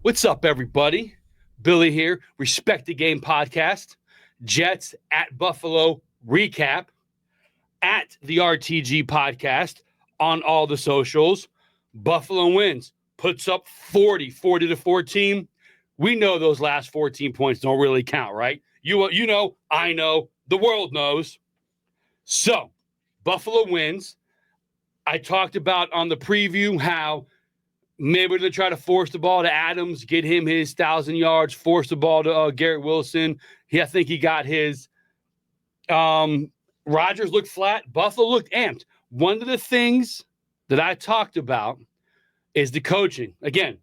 What's up, everybody? Billy here, Respect the Game podcast, Jets at Buffalo recap, at the RTG podcast on all the socials. Buffalo wins, puts up 40 to 14. We know those last 14 points don't really count, right? You know, I know, the world knows. So, Buffalo wins. I talked about on the preview how maybe to try to force the ball to Adams, get him his 1,000 yards, force the ball to Garrett Wilson. I think he got his. Rodgers looked flat. Buffalo looked amped. One of the things that I talked about is the coaching. Again,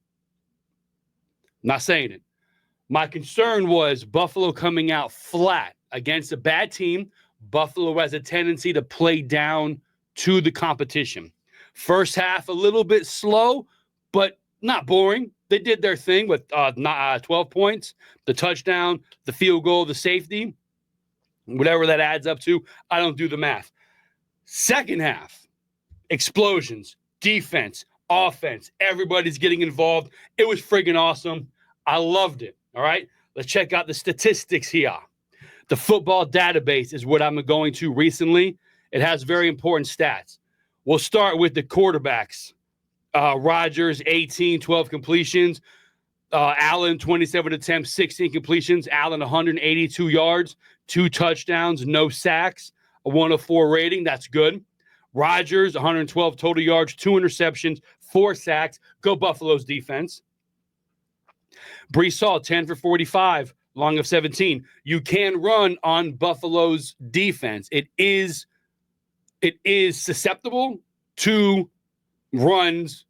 not saying it. My concern was Buffalo coming out flat against a bad team. Buffalo has a tendency to play down to the competition. First half, a little bit slow, but not boring. They did their thing with 12 points, the touchdown, the field goal, the safety, whatever that adds up to. I don't do the math. Second half, explosions, defense, offense. Everybody's getting involved. It was friggin' awesome. I loved it. All right, let's check out the statistics here. The football database is what I'm going to recently. It has very important stats. We'll start with the quarterbacks. Rodgers, 18, 12 completions. Allen, 27 attempts, 16 completions. Allen, 182 yards, 2 touchdowns, no sacks, a 104 rating. That's good. Rodgers, 112 total yards, 2 interceptions, 4 sacks. Go Buffalo's defense. Brees Hall, 10 for 45, long of 17. You can run on Buffalo's defense. It is susceptible to runs.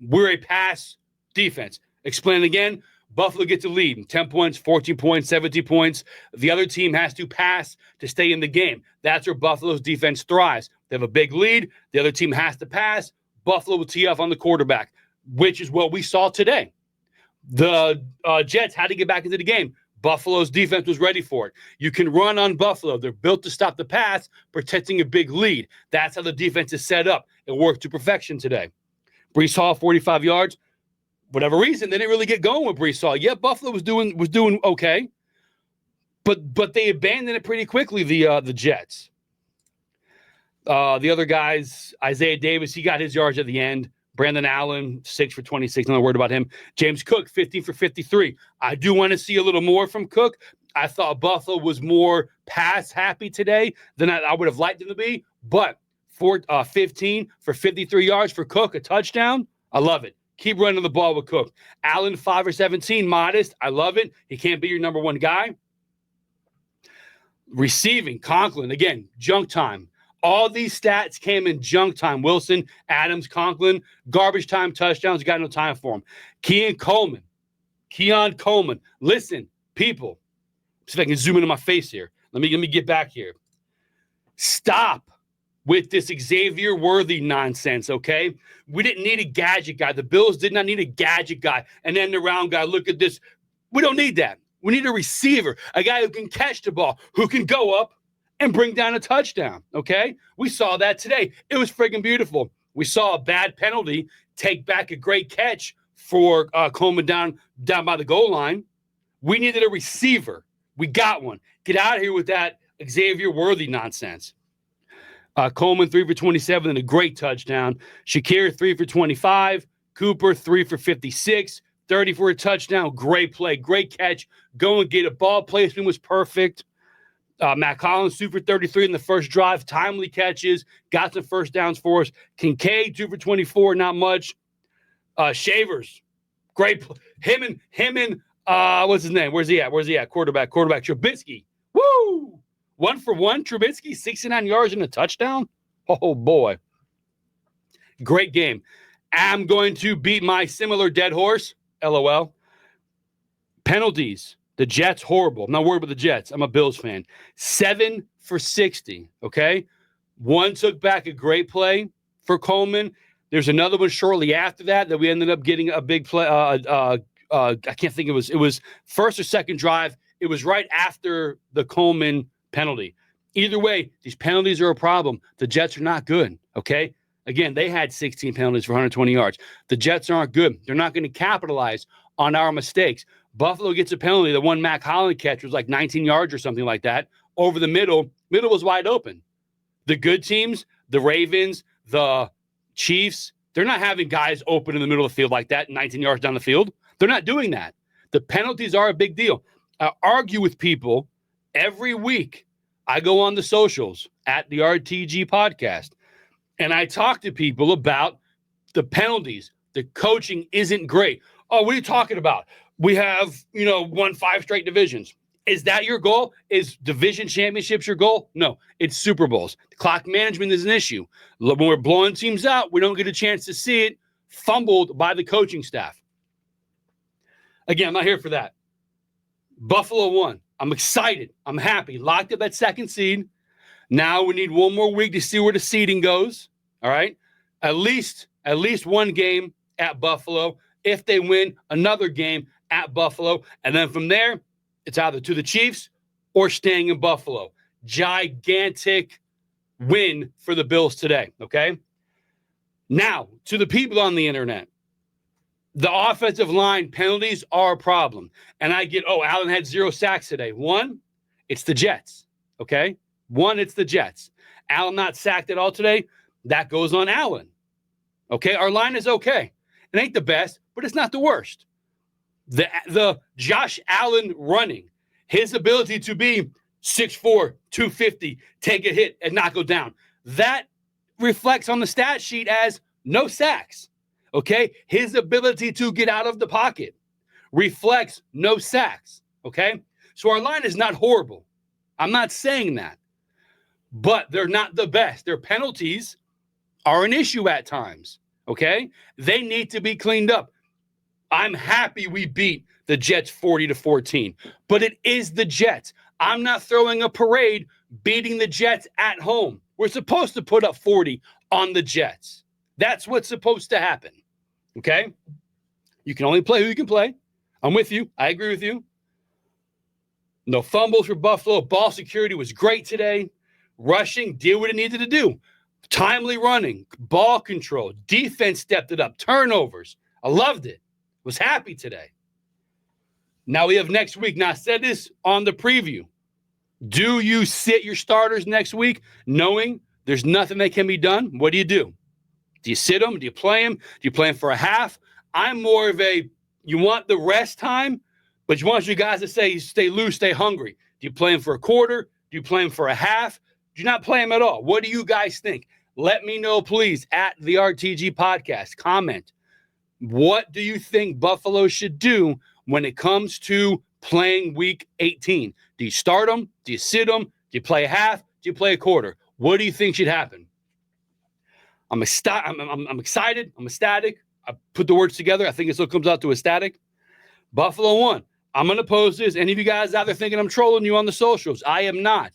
We're a pass defense. Explain again. Buffalo gets a lead. 10 points, 14 points, 17 points. The other team has to pass to stay in the game. That's where Buffalo's defense thrives. They have a big lead. The other team has to pass. Buffalo will tee off on the quarterback, which is what we saw today. The Jets had to get back into the game. Buffalo's defense was ready for it. You can run on Buffalo. They're built to stop the pass, protecting a big lead. That's how the defense is set up. It worked to perfection today. Brees Hall, 45 yards. Whatever reason, they didn't really get going with Brees Hall. Yeah, Buffalo was doing okay, but they abandoned it pretty quickly. The Jets. The other guys, Isaiah Davis, he got his yards at the end. Brandon Allen, 6 for 26. Not worried about him. James Cook, 15 for 53. I do want to see a little more from Cook. I thought Buffalo was more pass happy today than I would have liked them to be. But 15 for 53 yards for Cook, a touchdown. I love it. Keep running the ball with Cook. Allen, 5 for 17, modest. I love it. He can't be your number one guy. Receiving, Conklin, again, junk time. All these stats came in junk time. Wilson, Adams, Conklin, garbage time touchdowns. Got no time for them. Keon Coleman. Listen, people. See if I can zoom into my face here. Let me get back here. Stop with this Xavier Worthy nonsense, okay? We didn't need a gadget guy. The Bills did not need a gadget guy. And then the round guy, look at this. We don't need that. We need a receiver, a guy who can catch the ball, who can go up and bring down a touchdown, okay? We saw that today. It was friggin' beautiful. We saw a bad penalty take back a great catch for Coleman down by the goal line. We needed a receiver. We got one. Get out of here with that Xavier Worthy nonsense. Coleman, 3 for 27 and a great touchdown. Shakir, 3 for 25. Cooper, 3 for 56. 30 for a touchdown. Great play. Great catch. Go and get it. Ball placement was perfect. Matt Collins, 2 for 33 in the first drive. Timely catches. Got some first downs for us. Kincaid, 2 for 24. Not much. Shavers. Great. Him and what's his name? Where's he at? Quarterback Trubisky. Woo! 1 for 1. Trubisky, 69 yards and a touchdown. Oh, boy. Great game. I'm going to beat my similar dead horse. LOL. Penalties. The Jets, horrible. I'm not worried about the Jets. I'm a Bills fan. 7 for 60, okay? One took back a great play for Coleman. There's another one shortly after that we ended up getting a big play. I can't think it was first or second drive. It was right after the Coleman penalty. Either way, these penalties are a problem. The Jets are not good, okay? Again, they had 16 penalties for 120 yards. The Jets aren't good. They're not going to capitalize on our mistakes. Buffalo gets a penalty. The one Mac Holland catch was like 19 yards or something like that. Over the middle. Middle was wide open. The good teams, the Ravens, the Chiefs, they're not having guys open in the middle of the field like that, 19 yards down the field. They're not doing that. The penalties are a big deal. I argue with people every week. I go on the socials at the RTG podcast, and I talk to people about the penalties. The coaching isn't great. Oh, what are you talking about? We have, won 5 straight divisions. Is that your goal? Is division championships your goal? No, it's Super Bowls. Clock management is an issue. When we're blowing teams out, we don't get a chance to see it fumbled by the coaching staff. Again, I'm not here for that. Buffalo won. I'm excited. I'm happy. Locked up that second seed. Now we need one more week to see where the seeding goes. All right? At least one game at Buffalo. If they win, another game at Buffalo. And then from there, it's either to the Chiefs or staying in Buffalo. Gigantic win for the Bills today, okay? Now, to the people on the internet, the offensive line penalties are a problem. And I get, Allen had 0 sacks today. One, it's the Jets, okay? It's the Jets. Allen not sacked at all today. That goes on Allen, okay? Our line is okay. It ain't the best, but it's not the worst. The Josh Allen running, his ability to be 6'4", 250, take a hit and not go down, that reflects on the stat sheet as no sacks, okay? His ability to get out of the pocket reflects no sacks, okay? So our line is not horrible. I'm not saying that, but they're not the best. Their penalties are an issue at times, okay? They need to be cleaned up. I'm happy we beat the Jets 40-14, but it is the Jets. I'm not throwing a parade beating the Jets at home. We're supposed to put up 40 on the Jets. That's what's supposed to happen, okay? You can only play who you can play. I'm with you. I agree with you. No fumbles for Buffalo. Ball security was great today. Rushing did what it needed to do. Timely running, ball control, defense stepped it up, turnovers. I loved it. Was happy today. Now we have next week. Now I said this on the preview. Do you sit your starters next week knowing there's nothing that can be done? What do you do? Do you sit them? Do you play them? Do you play them for a half? I'm more of you want the rest time, but you want your guys to say stay loose, stay hungry. Do you play them for a quarter? Do you play them for a half? Do you not play them at all? What do you guys think? Let me know, please, at the RTG podcast. Comment. What do you think Buffalo should do when it comes to playing Week 18? Do you start them? Do you sit them? Do you play a half? Do you play a quarter? What do you think should happen? I'm excited. I'm ecstatic. I put the words together. I think it still comes out to ecstatic. Buffalo won. I'm going to post this. Any of you guys out there thinking I'm trolling you on the socials? I am not.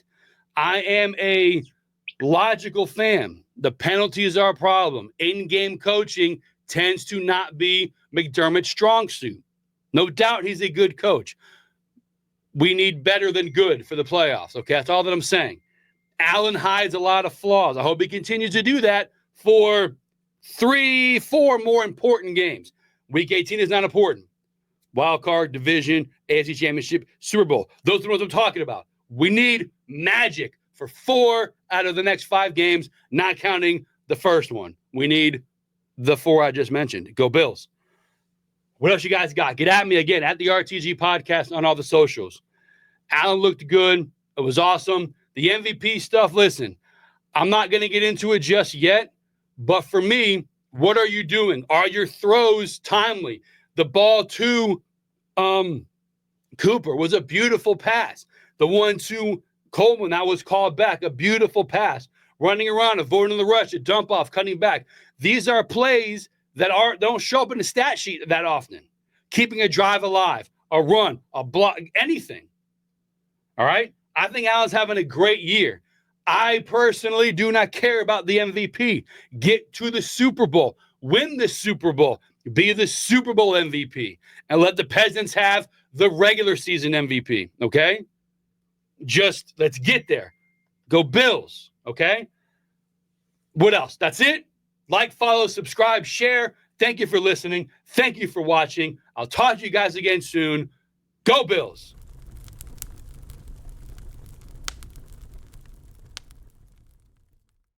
I am a logical fan. The penalties are a problem. In-game coaching tends to not be McDermott's strong suit. No doubt he's a good coach. We need better than good for the playoffs, okay? That's all that I'm saying. Allen hides a lot of flaws. I hope he continues to do that for 3-4 more important games. Week 18 is not important. Wild card, division, AFC Championship, Super Bowl. Those are the ones I'm talking about. We need magic for 4 out of the next 5 games, not counting the first one. We need the 4 I just mentioned. Go Bills. What else you guys got? Get at me again at the RTG podcast on all the socials. Allen looked good. It was awesome. The MVP stuff, listen, I'm not going to get into it just yet, but for me, what are you doing? Are your throws timely? The ball to Cooper was a beautiful pass. The one to Coleman, that was called back, a beautiful pass. Running around, avoiding the rush, a dump off, cutting back. These are plays that don't show up in the stat sheet that often. Keeping a drive alive, a run, a block, anything. All right? I think Allen's having a great year. I personally do not care about the MVP. Get to the Super Bowl. Win the Super Bowl. Be the Super Bowl MVP. And let the peasants have the regular season MVP. Okay? Just let's get there. Go Bills. Okay? What else? That's it. Like, follow, subscribe, share. Thank you for listening. Thank you for watching. I'll talk to you guys again soon. Go Bills.